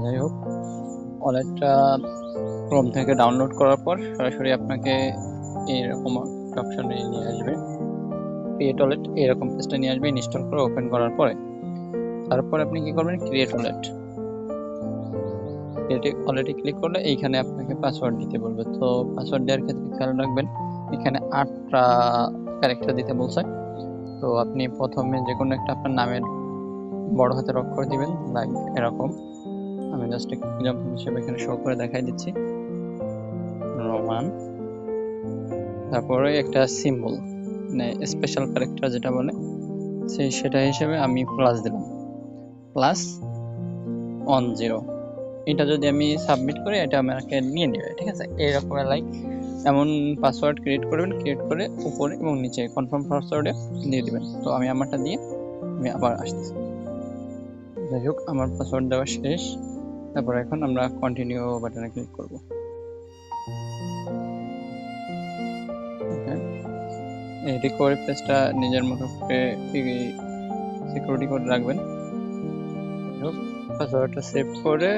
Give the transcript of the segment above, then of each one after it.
যাই হোক, ওয়ালেটটা ক্রোম থেকে ডাউনলোড করার পর সরাসরি আপনাকে এরকম অপশনে নিয়ে আসবে। ক্রিয়েট ওয়ালেট এরকম পেজটা নিয়ে আসবে ইনস্টল করে ওপেন করার পরে। তারপর আপনি কি করবেন, ক্রিয়েট ওয়ালেট অলরেডি ক্লিক করলে এইখানে আপনাকে পাসওয়ার্ড দিতে বলবে। তো পাসওয়ার্ড দেওয়ার ক্ষেত্রে খেয়াল রাখবেন, এখানে 8টা ক্যারেক্টার দিতে বলছে। তো আপনি প্রথমে যে কোনো একটা আপনার নামের বড় হাতের অক্ষর দিবেন, লাইক এরকম। আমি জাস্ট এক্সাম্পল হিসেবে এখানে শো করে দেখাই দিচ্ছি, রোমান। তারপরে একটা সিম্বল, মানে স্পেশাল ক্যারেক্টার যেটা বলে, সেটা হিসেবে আমি প্লাস দিলাম, +10। এটা যদি আমি সাবমিট করি এটা আমাকে নিয়ে নেবে, ঠিক আছে। এইরকম লাইক এমন পাসওয়ার্ড ক্রিয়েট করবেন, ক্রিয়েট করে উপরে এবং নিচে কনফার্ম পাসওয়ার্ডে দিয়ে দিবেন। তো আমি আমারটা দিয়ে আমি আবার আসতেছি। যাই হোক, আমার পাসওয়ার্ড দেওয়া শেষ। তারপর এখন আমরা কন্টিনিউ বাটনে ক্লিক করব। এই রিকভারি পেজটা নিজের মতো করে সিকিউরিটি কোড রাখবেন। পাসওয়ার্ডটা সেভ করে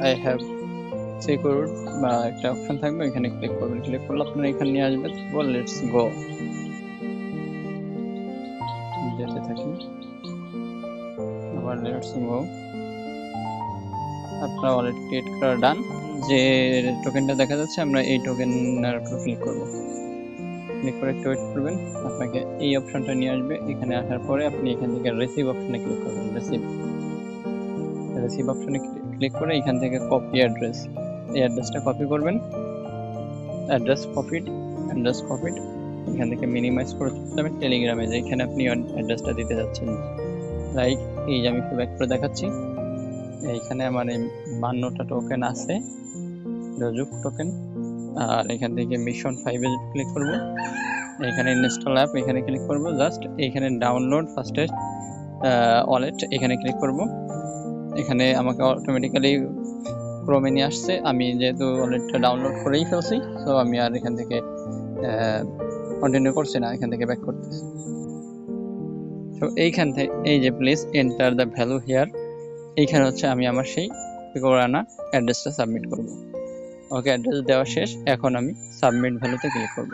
আই হ্যাভ সিকিউর বা একটা অপশন থাকবে, এখানে ক্লিক করবেন। ক্লিক করলে আপনার এখানে নিয়ে আসবে, লেটস গো। যেতে থাকি, আবার লেটস গো। আপনার ওয়ালেট ক্রিয়েট করা ডান। যে টোকেনটা দেখা যাচ্ছে আমরা এই টোকেনের উপর ক্লিক করব। ক্লিক করে একটু ওয়েট করবেন, আপনাকে এই অপশনটা নিয়ে আসবে। এখানে আসার পরে আপনি এখান থেকে রিসিভ অপশনে ক্লিক করবেন। রিসিভ অপশনে ক্লিক করে এখান থেকে কপি অ্যাড্রেস, এই অ্যাড্রেসটা কপি করবেন। অ্যাড্রেস কপিড এখান থেকে মিনিমাইজ করে চলে যাবেন টেলিগ্রামে, যেখানে আপনি অ্যাড্রেসটা দিতে যাচ্ছেন। লাইক এই যে আমি একটু ব্যাক করে দেখাচ্ছি, এইখানে আমার এই 52টা টোকেন আছে, ডোজুক টোকেন। আর এখান থেকে মিশন 5 এ ক্লিক করব, এখানে ইনস্টল অ্যাপ এখানে ক্লিক করব, জাস্ট এখানে ডাউনলোড ফাস্টেস্ট ওয়ালেট এখানে ক্লিক করব। এখানে আমাকে অটোমেটিক্যালি ক্রোমে নিয়ে আসছে, আমি যেহেতু ওয়ালেটটা ডাউনলোড করেই ফেলছি, তো আমি আর এখান থেকে কন্টিনিউ করছি না, এখান থেকে ব্যাক করতেছি। তো এইখান থেকে এই যে please enter the value here, এইখানে হচ্ছে আমি আমার সেই করানা অ্যাড্রেসটা সাবমিট করব। ওকে, অ্যাড্রেস দেওয়া শেষ, এখন আমি সাবমিট ভ্যালুতে ক্লিক করব।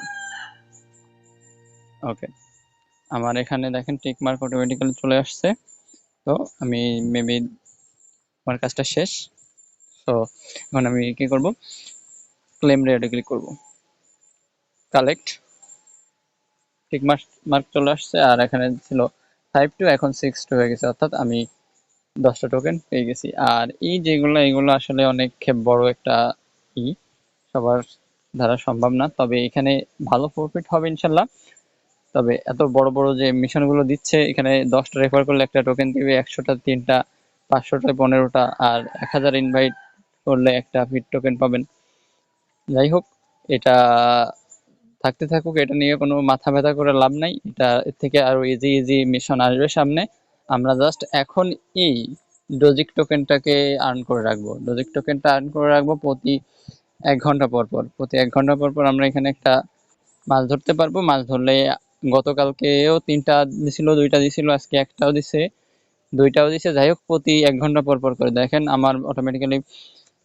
ওকে, আমার এখানে দেখেন টিক মার্ক অটোমেটিক্যালি চলে আসছে। তো আমি মেবি আমার কাজটা শেষ। তো এখন আমি কি করব, ক্লেম রেটে ক্লিক করব, কালেক্ট, টিক মার্ক চলে আসছে। আর এখানে ছিল 5-2, এখন 6-2 হয়ে গেছে, অর্থাৎ আমি 10টা টোকেন পেয়ে গেছি। আর এই যেগুলো, এগুলো আসলে অনেক বড় একটা সবার দ্বারা সম্ভব না, তবে এখানে ভালো প্রফিট হবে ইনশাল্লাহ। তবে এত বড় বড় যে মিশনগুলো দিচ্ছে, এখানে 10টা রেফার করলে একটা টোকেন দিবে, 100টা 3টা, 500টা 15টা, আর 1000 ইনভাইট করলে একটা ফিট টোকেন পাবেন। যাই হোক, এটা থাকতে থাকুক, এটা নিয়ে কোনো মাথা ব্যথা করে লাভ নাই। এটা এর থেকে আরো ইজি মিশন আসবে সামনে। আমরা জাস্ট এখন এই ডোজিক টোকেনটাকে আর্ন করে রাখবো। ডোজিক টোকেনটা আর্ন করে রাখবো প্রতি 1 ঘন্টা পর পর। প্রতি 1 ঘন্টা পর পর আমরা এখানে একটা মাছ ধরতে পারবো। মাছ ধরলে গতকালকেও 3টা দিছিল, 2টা দিছিল, আজকে একটাও দিছে, 2টাও দিছে। যাই হোক, প্রতি 1 ঘন্টা পর পর করে দেখেন আমার অটোমেটিক্যালি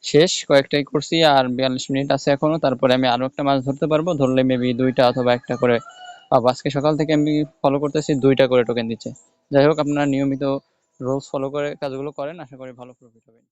শেষ, কয়েকটাই করছি, আর 42 মিনিট আছে এখনো। তারপরে আমি আরো একটা মাছ ধরতে পারবো, ধরলে মেবি 2টা অথবা 1টা করে পাবো। আজকে সকাল থেকে আমি ফলো করতেছি, 2টা করে টোকেন দিচ্ছে। যাই হোক, আপনারা নিয়মিত রুলস ফলো করে কাজগুলো করেন, আশা করি ভালো প্রফিট হবে।